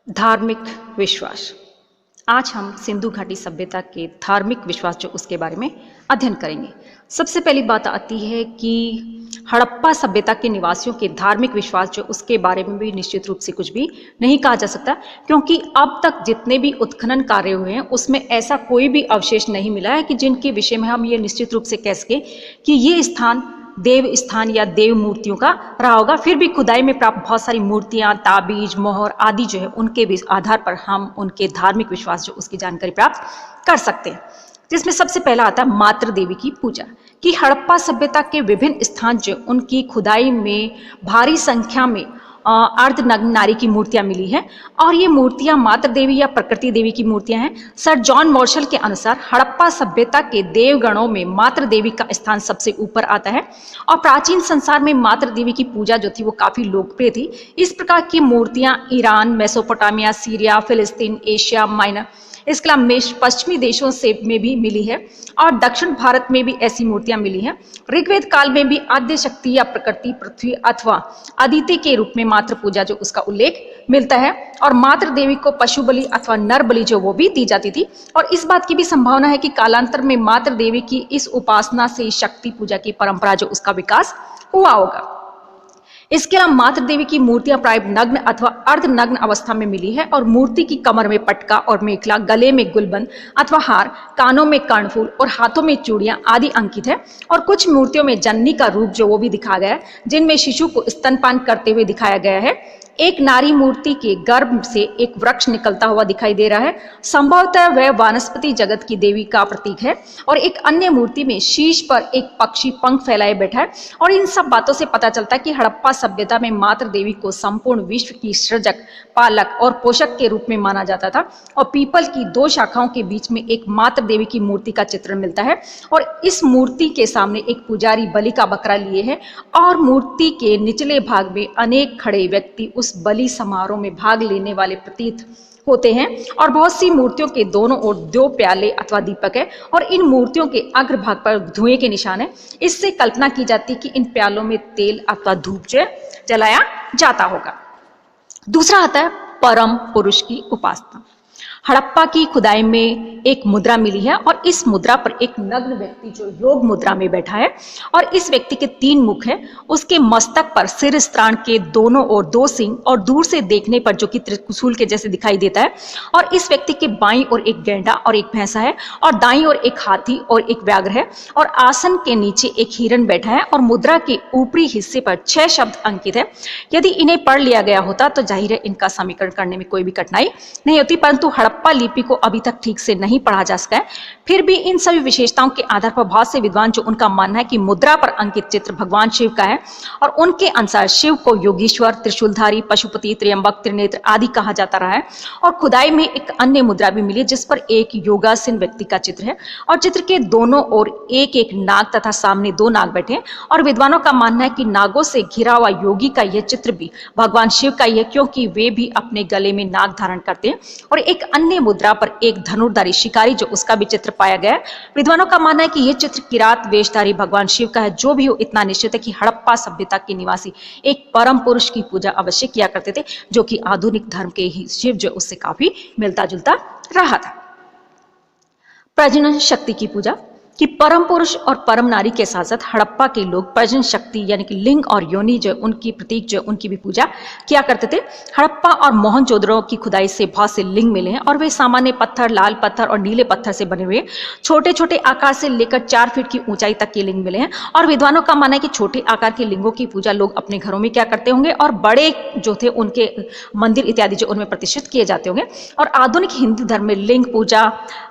धार्मिक विश्वास। आज हम सिंधु घाटी सभ्यता के धार्मिक विश्वास जो उसके बारे में अध्ययन करेंगे। सबसे पहली बात आती है कि हड़प्पा सभ्यता के निवासियों के धार्मिक विश्वास जो उसके बारे में भी निश्चित रूप से कुछ भी नहीं कहा जा सकता, क्योंकि अब तक जितने भी उत्खनन कार्य हुए हैं उसमें ऐसा कोई भी अवशेष नहीं मिला है कि जिनके विषय में हम ये निश्चित रूप से कह सके कि ये स्थान देव स्थान या देव मूर्तियों का रहा होगा। फिर भी खुदाई में प्राप्त बहुत सारी मूर्तियां, ताबीज, मोहर आदि जो है उनके भी आधार पर हम उनके धार्मिक विश्वास जो उसकी जानकारी प्राप्त कर सकते हैं, जिसमें सबसे पहला आता है मातृ देवी की पूजा। कि हड़प्पा सभ्यता के विभिन्न स्थान जो उनकी खुदाई में भारी संख्या में अर्धनग्न नारी की मूर्तियां मिली हैं और ये मूर्तियां मातृ देवी या प्रकृति देवी की मूर्तियां हैं। सर जॉन मार्शल के अनुसार हड़प्पा सभ्यता के देवगणों में मातृ देवी का स्थान सबसे ऊपर आता है और प्राचीन संसार में मातृ देवी की पूजा जो थी वो काफी लोकप्रिय थी। इस प्रकार की मूर्तियां ईरान, मेसोपोटामिया, सीरिया, फिलिस्तीन, एशिया माइनर, इसके अलावा पश्चिमी देशों से में भी मिली है और दक्षिण भारत में भी ऐसी मूर्तियां मिली हैं। ऋग्वेद काल में भी आद्य शक्ति या प्रकृति, पृथ्वी अथवा अदिति के रूप में मातृ पूजा जो उसका उल्लेख मिलता है और मातृ देवी को पशु बलि अथवा नर बलि जो वो भी दी जाती थी। और इस बात की भी संभावना है कि कालांतर में मातृ देवी की इस उपासना से शक्ति पूजा की परंपरा जो उसका विकास हुआ होगा। इसके अलावा मातृ देवी की मूर्तियां प्राय नग्न अथवा अर्धनग्न अवस्था में मिली है और मूर्ति की कमर में पटका और मेखला, गले में गुलबंद अथवा हार, कानों में कर्णफूल और हाथों में चूड़ियां आदि अंकित है। और कुछ मूर्तियों में जननी का रूप जो वो भी दिखाया गया है, जिनमें शिशु को स्तनपान करते हुए दिखाया गया है। एक नारी मूर्ति के गर्भ से एक वृक्ष निकलता हुआ दिखाई दे रहा है, संभवतः वह वानस्पति जगत की देवी का प्रतीक है। और एक अन्य मूर्ति में शीश पर एक पक्षी पंख फैलाए बैठा है। और इन सब बातों से पता चलता है कि हड़प्पा सभ्यता में मातृ देवी को संपूर्ण विश्व की सृजक, पालक और पोषक के रूप में माना जाता था। और पीपल की दो शाखाओं के बीच में एक मातृ देवी की मूर्ति का चित्रण मिलता है और इस मूर्ति के सामने एक पुजारी बलि का बकरा लिए है और मूर्ति के निचले भाग में अनेक खड़े व्यक्ति उस बलि समारोह में भाग लेने वाले प्रतीत होते हैं। और बहुत सी मूर्तियों के दोनों ओर दो प्याले अथवा दीपक है और इन मूर्तियों के अग्रभाग पर धुएं के निशान है। इससे कल्पना की जाती है कि इन प्यालों में तेल अथवा धूप जो जलाया जाता होगा। दूसरा आता है परम पुरुष की उपासना। हड़प्पा की खुदाई में एक मुद्रा मिली है और इस मुद्रा पर एक नग्न व्यक्ति जो योग मुद्रा में बैठा है और इस व्यक्ति के 3 मुख है। उसके मस्तक पर सिर स्त्राण के दोनों ओर 2 सिंह और दूर से देखने पर जो कि त्रिशूल के जैसे दिखाई देता है। और इस व्यक्ति के बाईं ओर एक गैंडा और एक भैंसा है और दाईं ओर एक हाथी और एक व्याघ्र है और आसन के नीचे एक हिरण बैठा है और मुद्रा के ऊपरी हिस्से पर 6 शब्द अंकित है। यदि इन्हें पढ़ लिया गया होता तो जाहिर है इनका समीकरण करने में कोई भी कठिनाई नहीं होती, परंतु हड़प्पा लिपि को अभी तक ठीक से नहीं पढ़ा जा सका है। फिर भी इन सभी विशेषताओं के आधार पर बहुत से विद्वान जो उनका मानना है कि मुद्रा पर अंकित चित्र भगवान शिव का है और उनके अनुसार शिव को योगीश्वर, त्रिशूलधारी, पशुपति, त्र्यंबक, त्रिनेत्र आदि कहा जाता रहा है। और खुदाई में एक अन्य मुद्रा भी मिली जिस पर एक योगासीन व्यक्ति का चित्र है और चित्र के दोनों ओर एक एक नाग तथा सामने 2 नाग बैठे हैं। और विद्वानों का मानना है कि नागों से घिरा हुआ योगी का यह चित्र भी भगवान शिव का ही है, क्योंकि वे भी अपने गले में नाग धारण करते हैं। और एक अन्य मुद्रा पर एक धनुर्धारी शिकारी जो उसका भी चित्र पाया गया है। विद्वानों का मानना है कि यह चित्र किरात वेशधारी भगवान शिव का है। जो भी हो, इतना निश्चित है कि हड़प्पा सभ्यता के निवासी एक परम पुरुष की पूजा अवश्य किया करते थे, जो कि आधुनिक धर्म के ही शिव जो उससे काफी मिलता जुलता रहा था। प्रजनन शक्ति की पूजा। कि परम पुरुष और परम नारी के साथ साथ हड़प्पा के लोग प्रजनन शक्ति यानी कि लिंग और योनि जो उनकी प्रतीक जो उनकी भी पूजा किया करते थे। हड़प्पा और मोहनजोदड़ो की खुदाई से बहुत से लिंग मिले हैं और वे सामान्य पत्थर, लाल पत्थर और नीले पत्थर से बने हुए छोटे छोटे आकार से लेकर 4 फीट की ऊंचाई तक के लिंग मिले हैं। और विद्वानों का मानना है कि छोटे आकार के लिंगों की पूजा लोग अपने घरों में क्या करते होंगे और बड़े जो थे उनके मंदिर इत्यादि जो उनमें प्रतिष्ठित किए जाते होंगे। और आधुनिक हिंदू धर्म में लिंग पूजा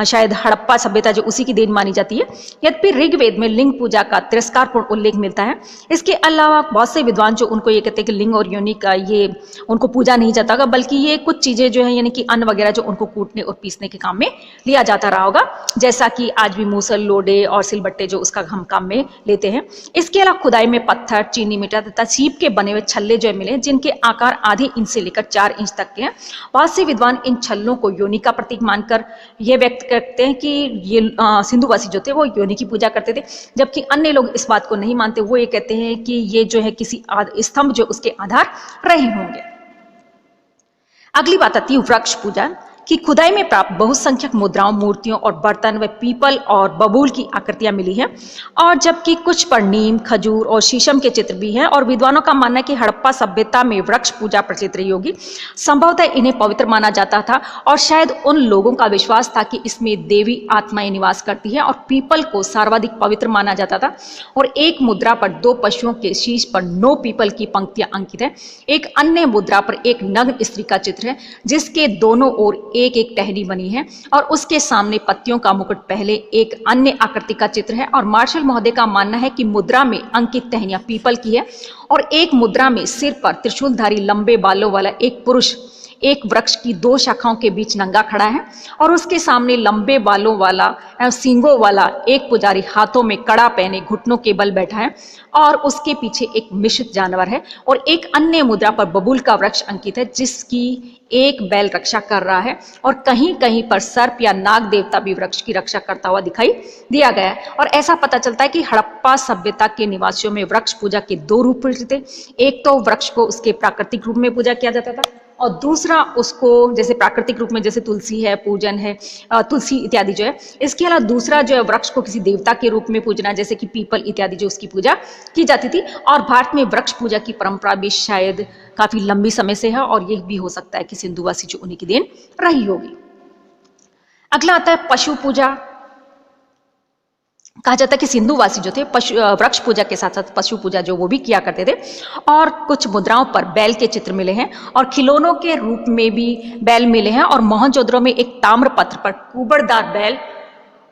शायद हड़प्पा सभ्यता जो उसी की देन मानी जाती है। यद्यपि ऋग्वेद में लिंग पूजा का तिरस्कारपूर्ण उल्लेख मिलता है। इसके अलावा बहुत से विद्वान जो उनको ये कहते हैं कि लिंग और योनि का ये उनको पूजा नहीं जाता होगा, बल्कि ये कुछ चीजें जो है यानी कि अन्न वगैरह जो उनको कूटने और पीसने के काम में लिया जाता रहा होगा, जैसा कि आज भी मूसल, लोडे और सिलबट्टे जो उसका हम काम में लेते हैं। इसके अलावा खुदाई में पत्थर, चीनी मिट्टी तथा सीप के बने हुए छल्ले जो मिले जिनके आकार आधे इंच से लेकर 4 इंच तक के हैं। बहुत से विद्वान इन छल्लों को योनि का प्रतीक मानकर यह व्यक्त करते हैं कि ये सिंधुवासी जो थे वो योनि की पूजा करते थे, जबकि अन्य लोग इस बात को नहीं मानते। वो ये कहते हैं कि ये जो है किसी स्तंभ जो उसके आधार रहे होंगे। अगली बात आती है वृक्ष पूजा की खुदाई में प्राप्त बहुसंख्यक मुद्राओं, मूर्तियों और बर्तन व पीपल और बबूल की आकृतियां मिली हैं, और जबकि कुछ पर नीम, खजूर और शीशम के चित्र भी हैं। और विद्वानों का मानना है कि हड़प्पा सभ्यता में वृक्ष पूजा प्रचलित रही होगी। संभवतः इन्हें पवित्र माना जाता था और शायद उन लोगों का विश्वास था कि इसमें देवी आत्माएं निवास करती हैं, और पीपल को सर्वाधिक पवित्र माना जाता था। और एक मुद्रा पर 2 पशुओं के शीश पर 9 पीपल की पंक्तियां अंकित है। एक अन्य मुद्रा पर एक नग्न स्त्री का चित्र है जिसके दोनों ओर एक एक टहनी बनी है, और उसके सामने पत्तियों का मुकुट पहले एक अन्य आकृति का चित्र है। और मार्शल महोदय का मानना है कि मुद्रा में अंकित टहनियां पीपल की है, और एक मुद्रा में सिर पर त्रिशूलधारी लंबे बालों वाला एक पुरुष एक वृक्ष की 2 शाखाओं के बीच नंगा खड़ा है, और उसके सामने लंबे बालों वाला एवं सींगों वाला एक पुजारी हाथों में कड़ा पहने घुटनों के बल बैठा है, और उसके पीछे एक मिश्रित जानवर है। और एक अन्य मुद्रा पर बबूल का वृक्ष अंकित है जिसकी एक बैल रक्षा कर रहा है, और कहीं कहीं पर सर्प या नाग देवता भी वृक्ष की रक्षा करता हुआ दिखाई दिया गया है। और ऐसा पता चलता है कि हड़प्पा सभ्यता के निवासियों में वृक्ष पूजा के 2 रूप प्रचलित थे। एक तो वृक्ष को उसके प्राकृतिक रूप में पूजा किया जाता था, और दूसरा उसको जैसे प्राकृतिक रूप में जैसे तुलसी है, पूजन है, तुलसी इत्यादि जो है। इसके अलावा दूसरा जो है वृक्ष को किसी देवता के रूप में पूजना, जैसे कि पीपल इत्यादि जो उसकी पूजा की जाती थी। और भारत में वृक्ष पूजा की परंपरा भी शायद काफी लंबी समय से है, और यह भी हो सकता है कि सिंधुवासी जो उन्हीं की देन रही होगी। अगला आता है पशु पूजा। कहा जाता है कि सिंधुवासी जो थे वृक्ष पूजा के साथ साथ पशु पूजा जो वो भी किया करते थे, और कुछ मुद्राओं पर बैल के चित्र मिले हैं, और खिलौनों के रूप में भी बैल मिले हैं। और मोहनजोदड़ो में एक ताम्र पत्र पर कुबड़दार बैल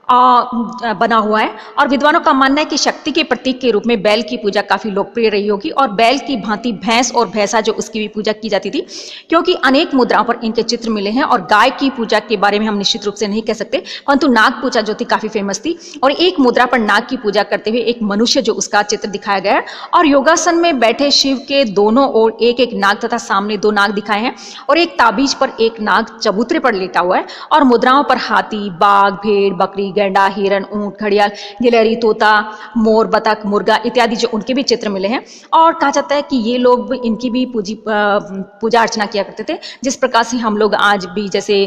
बना हुआ है। और विद्वानों का मानना है कि शक्ति के प्रतीक के रूप में बैल की पूजा काफी लोकप्रिय रही होगी, और बैल की भांति भैंस और भैंसा जो उसकी भी पूजा की जाती थी, क्योंकि अनेक मुद्राओं पर इनके चित्र मिले हैं। और गाय की पूजा के बारे में हम निश्चित रूप से नहीं कह सकते, परंतु नाग पूजा जो थी काफी फेमस थी। और एक मुद्रा पर नाग की पूजा करते हुए एक मनुष्य जो उसका चित्र दिखाया गया है, और योगासन में बैठे शिव के दोनों ओर एक एक नाग तथा सामने 2 नाग दिखाए हैं, और एक ताबीज पर एक नाग चबूतरे पर लेटा हुआ है। और मुद्राओं पर हाथी, बाघ, भेड़, बकरी, गैंडा, हिरन, ऊंट, घड़ियाल, गिलहरी, तोता, मोर, बतख, मुर्गा इत्यादि जो उनके भी चित्र मिले हैं। और कहा जाता है कि ये लोग इनकी भी पूजा अर्चना किया करते थे, जिस प्रकार से हम लोग आज भी जैसे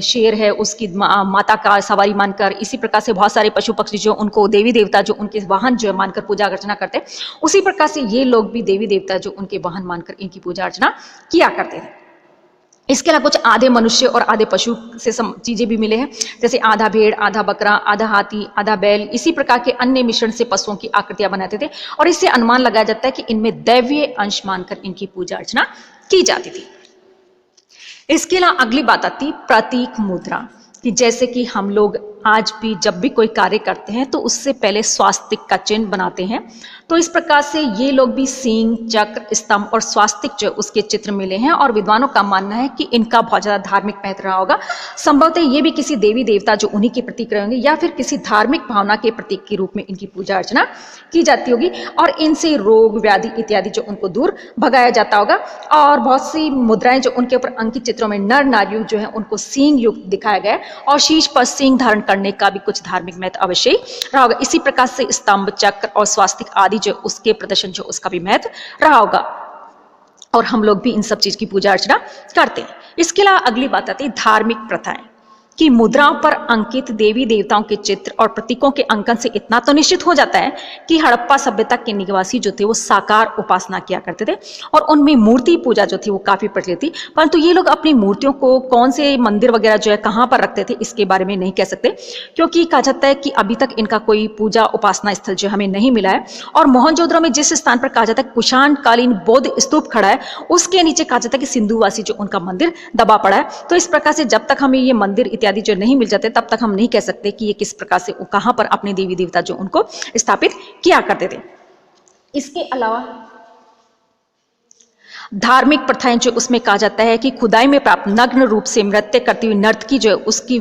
शेर है उसकी माता का सवारी मानकर, इसी प्रकार से बहुत सारे पशु पक्षी जो उनको देवी देवता जो उनके वाहन जो मानकर पूजा अर्चना करते, उसी प्रकार से ये लोग भी देवी देवता जो उनके वाहन मानकर इनकी पूजा अर्चना किया करते थे। इसके अलावा कुछ आधे मनुष्य और आधे पशु से चीजें भी मिले हैं, जैसे आधा भेड़, आधा बकरा, आधा हाथी, आधा बैल, इसी प्रकार के अन्य मिश्रण से पशुओं की आकृतियां बनाते थे। और इससे अनुमान लगाया जाता है कि इनमें दैवीय अंश मानकर इनकी पूजा अर्चना की जाती थी। इसके अलावा अगली बात आती प्रतीक मुद्रा, कि जैसे कि हम लोग आज भी जब भी कोई कार्य करते हैं तो उससे पहले स्वास्तिक का चिन्ह बनाते हैं, तो इस प्रकार से ये लोग भी सींग, चक्र, स्तंभ और स्वास्तिक जो उसके चित्र मिले हैं। और विद्वानों का मानना है कि इनका बहुत ज्यादा धार्मिक महत्व रहा होगा। संभवतः ये भी किसी देवी देवता जो उन्हीं के प्रतीक रहे होंगे, या फिर किसी धार्मिक भावना के प्रतीक के रूप में इनकी पूजा अर्चना की जाती होगी, और इनसे रोग, व्याधि इत्यादि जो उनको दूर भगाया जाता होगा। और बहुत सी मुद्राएं जो उनके ऊपर अंकित चित्रों में नर नारियों जो है उनको सींग युक्त दिखाया गया है, और शीश पर सींग धारण करने का भी कुछ धार्मिक महत्व अवश्य रहा होगा। इसी प्रकार से स्तंभ, चक्र और स्वास्तिक आदि जो उसके प्रदर्शन जो उसका भी महत्व रहा होगा, और हम लोग भी इन सब चीज की पूजा अर्चना करते हैं। इसके अलावा अगली बात आती है धार्मिक प्रथाएं, कि मुद्राओं पर अंकित देवी देवताओं के चित्र और प्रतीकों के अंकन से इतना तो निश्चित हो जाता है कि हड़प्पा सभ्यता के निवासी जो थे वो साकार उपासना किया करते थे, और उनमें मूर्ति पूजा जो थी वो काफी प्रचलित थी। परंतु ये लोग अपनी मूर्तियों को कौन से मंदिर वगैरह जो है कहाँ पर रखते थे इसके बारे में नहीं कह सकते, क्योंकि कहा जाता है कि अभी तक इनका कोई पूजा उपासना स्थल जो हमें नहीं मिला है। और मोहनजोदड़ो में जिस स्थान पर कहा जाता है कुषाण कालीन बौद्ध स्तूप खड़ा है, उसके नीचे कहा जाता है कि सिंधुवासी जो उनका मंदिर दबा पड़ा है। तो इस प्रकार से जब तक हमें ये मंदिर इत्यादि जो नहीं मिल जाते, तब तक हम नहीं कह सकते कि ये किस प्रकार से कहां पर अपने देवी देवता जो उनको स्थापित किया करते थे। इसके अलावा धार्मिक प्रथाएं जो उसमें कहा जाता है कि खुदाई में प्राप्त नग्न रूप से नृत्य करती हुई नर्तकी जो है उसकी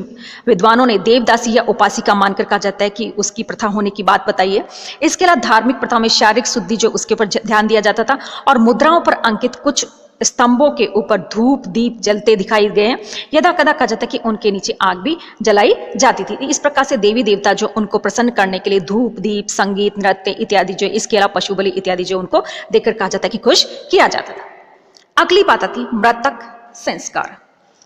विद्वानों ने देवदासी या उपासिका मानकर कहा जाता है कि उसकी प्रथा होने की बात बताई है। इसके अलावा धार्मिक प्रथाओं में शारीरिक शुद्धि जो उसके ऊपर ध्यान दिया जाता था, और मुद्राओं पर अंकित कुछ स्तंभों के ऊपर धूप दीप जलते दिखाई गए हैं। यदा कदा कहा जाता है कि उनके नीचे आग भी जलाई जाती थी। इस प्रकार से देवी देवता जो उनको प्रसन्न करने के लिए धूप दीप, संगीत, नृत्य इत्यादि जो, इसके अलावा पशु बलि इत्यादि जो उनको देखकर कहा जाता है कि खुश किया जाता था। अगली बात आती मृतक संस्कार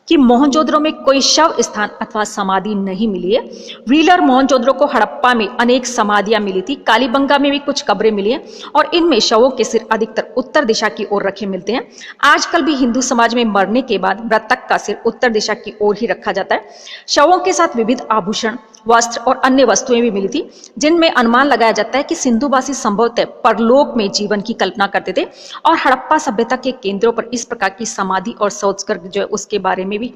कि मोहनजोदड़ो में कोई शव स्थान अथवा समाधि नहीं मिली है। व्हीलर मोहनजोदड़ो को हड़प्पा में अनेक समाधियां मिली थी, कालीबंगा में भी कुछ कब्रें मिली हैं और इनमें शवों के सिर अधिकतर उत्तर दिशा की ओर रखे मिलते हैं। आजकल भी हिंदू समाज में मरने के बाद मृतक का सिर उत्तर दिशा की ओर ही रखा जाता है। शवों के साथ विविध आभूषण, वस्त्र और अन्य वस्तुएं भी मिली थी, जिनमें अनुमान लगाया जाता है कि सिंधुवासी संभवतः परलोक में जीवन की कल्पना करते थे और हड़प्पा सभ्यता के केंद्रों पर इस प्रकार की समाधि और शौचकर जो है उसके बारे में भी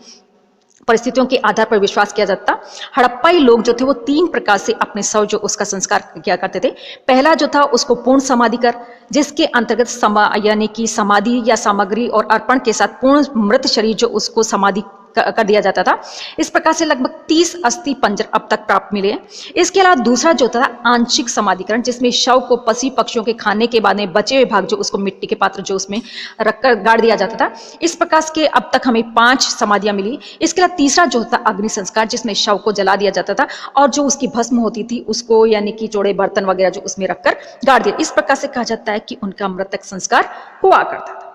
परिस्थितियों के आधार पर विश्वास किया जाता। हड़प्पाई लोग जो थे वो 3 प्रकार से अपने शव जो उसका संस्कार किया करते थे। पहला जो था उसको पूर्ण समाधि कर, जिसके अंतर्गत यानी कि समाधि या सामग्री और अर्पण के साथ पूर्ण मृत शरीर जो उसको समाधि कर दिया जाता था। इस प्रकार से लगभग 30 अस्थि पंजर अब तक प्राप्त मिले हैं। इसके अलावा दूसरा जो था आंशिक समाधिकरण, जिसमें शव को पशु पक्षियों के खाने के बाद में बचे हुए भाग जो उसको मिट्टी के पात्र जो उसमें रखकर गाड़ दिया जाता था। इस प्रकार के अब तक हमें 5 समाधियां मिली। इसके अलावा तीसरा जो था अग्नि संस्कार, जिसमें शव को जला दिया जाता था और जो उसकी भस्म होती थी उसको यानी कि चौड़े बर्तन वगैरह जो उसमें रखकर गाड़ दिया। इस प्रकार से कहा जाता है कि उनका मृतक संस्कार हुआ करता था।